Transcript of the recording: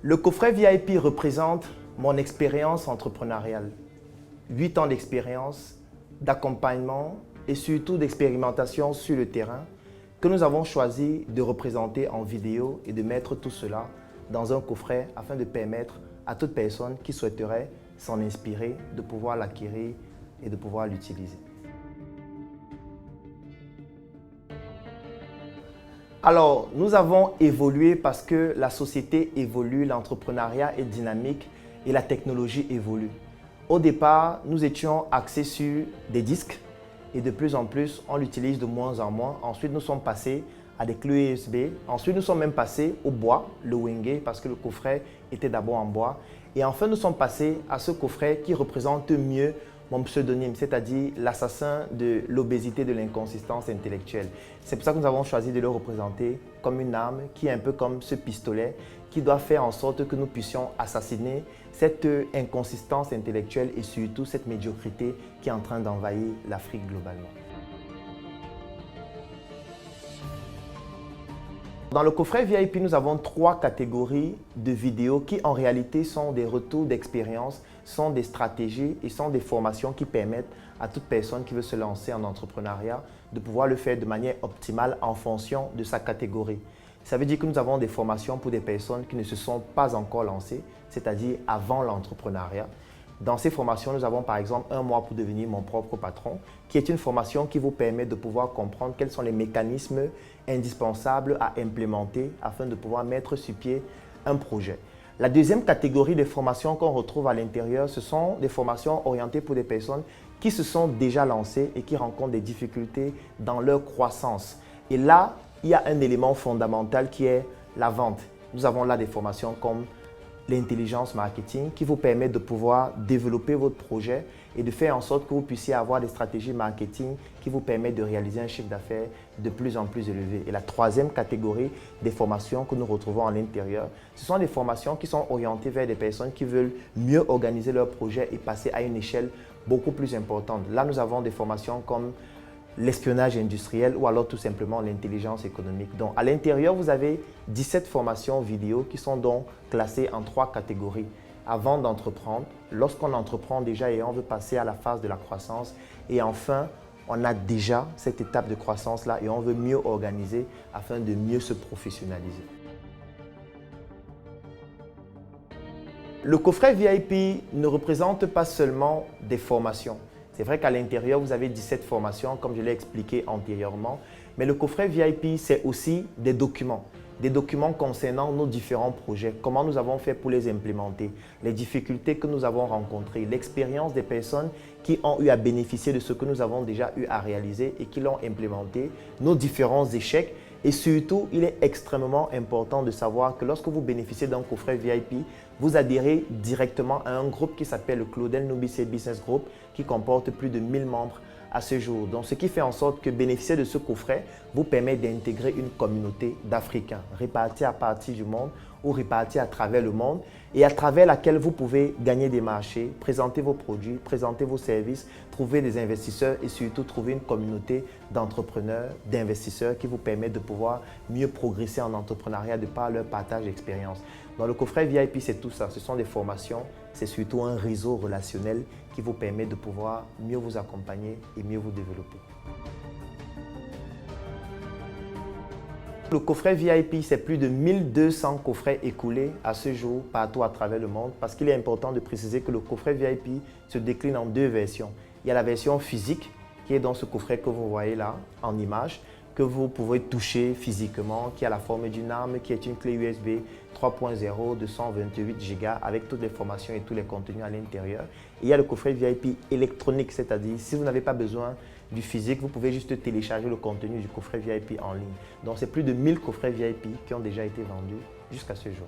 Le coffret VIP représente mon expérience entrepreneuriale. 8 ans d'expérience, d'accompagnement et surtout d'expérimentation sur le terrain que nous avons choisi de représenter en vidéo et de mettre tout cela dans un coffret afin de permettre à toute personne qui souhaiterait s'en inspirer de pouvoir l'acquérir et de pouvoir l'utiliser. Alors, nous avons évolué parce que la société évolue, l'entrepreneuriat est dynamique et la technologie évolue. Au départ, nous étions axés sur des disques et de plus en plus, on l'utilise de moins en moins. Ensuite, nous sommes passés à des clés USB. Ensuite, nous sommes même passés au bois, le Wenge, parce que le coffret était d'abord en bois. Et enfin, nous sommes passés à ce coffret qui représente mieux mon pseudonyme, c'est-à-dire l'assassin de l'obésité, de l'inconsistance intellectuelle. C'est pour ça que nous avons choisi de le représenter comme une arme qui est un peu comme ce pistolet qui doit faire en sorte que nous puissions assassiner cette inconsistance intellectuelle et surtout cette médiocrité qui est en train d'envahir l'Afrique globalement. Dans le coffret VIP, nous avons 3 catégories de vidéos qui en réalité sont des retours d'expérience, sont des stratégies et sont des formations qui permettent à toute personne qui veut se lancer en entrepreneuriat de pouvoir le faire de manière optimale en fonction de sa catégorie. Ça veut dire que nous avons des formations pour des personnes qui ne se sont pas encore lancées, c'est-à-dire avant l'entrepreneuriat. Dans ces formations, nous avons par exemple 1 mois pour devenir mon propre patron, qui est une formation qui vous permet de pouvoir comprendre quels sont les mécanismes indispensables à implémenter afin de pouvoir mettre sur pied un projet. La deuxième catégorie de formations qu'on retrouve à l'intérieur, ce sont des formations orientées pour des personnes qui se sont déjà lancées et qui rencontrent des difficultés dans leur croissance. Et là, il y a un élément fondamental qui est la vente. Nous avons là des formations comme l'intelligence marketing qui vous permet de pouvoir développer votre projet et de faire en sorte que vous puissiez avoir des stratégies marketing qui vous permettent de réaliser un chiffre d'affaires de plus en plus élevé. Et la troisième catégorie des formations que nous retrouvons à l'intérieur, ce sont des formations qui sont orientées vers des personnes qui veulent mieux organiser leur projet et passer à une échelle beaucoup plus importante. Là, nous avons des formations comme l'espionnage industriel ou alors tout simplement l'intelligence économique. Donc, à l'intérieur, vous avez 17 formations vidéo qui sont donc classées en 3 catégories. Avant d'entreprendre, lorsqu'on entreprend déjà et on veut passer à la phase de la croissance et enfin, on a déjà cette étape de croissance-là et on veut mieux organiser afin de mieux se professionnaliser. Le coffret VIP ne représente pas seulement des formations. C'est vrai qu'à l'intérieur, vous avez 17 formations, comme je l'ai expliqué antérieurement. Mais le coffret VIP, c'est aussi des documents concernant nos différents projets, comment nous avons fait pour les implémenter, les difficultés que nous avons rencontrées, l'expérience des personnes qui ont eu à bénéficier de ce que nous avons déjà eu à réaliser et qui l'ont implémenté, nos différents échecs. Et surtout, il est extrêmement important de savoir que lorsque vous bénéficiez d'un coffret VIP, vous adhérez directement à un groupe qui s'appelle le Claudel Nubissi Business Group qui comporte plus de 1000 membres à ce jour. Donc, ce qui fait en sorte que bénéficier de ce coffret vous permet d'intégrer une communauté d'Africains répartis à partir du monde ou répartis à travers le monde et à travers laquelle vous pouvez gagner des marchés, présenter vos produits, présenter vos services, trouver des investisseurs et surtout trouver une communauté d'entrepreneurs, d'investisseurs qui vous permet de pouvoir mieux progresser en entrepreneuriat de par leur partage d'expérience. Dans le coffret VIP, c'est tout ça. Ce sont des formations, c'est surtout un réseau relationnel qui vous permet de pouvoir mieux vous accompagner et mieux vous développer. Le coffret VIP, c'est plus de 1200 coffrets écoulés à ce jour partout à travers le monde parce qu'il est important de préciser que le coffret VIP se décline en 2 versions. Il y a la version physique qui est dans ce coffret que vous voyez là en image, que vous pouvez toucher physiquement, qui a la forme d'une arme, qui est une clé USB 3.0 de 128 Go avec toutes les formations et tous les contenus à l'intérieur. Et il y a le coffret VIP électronique, c'est-à-dire si vous n'avez pas besoin du physique, vous pouvez juste télécharger le contenu du coffret VIP en ligne. Donc c'est plus de 1000 coffrets VIP qui ont déjà été vendus jusqu'à ce jour.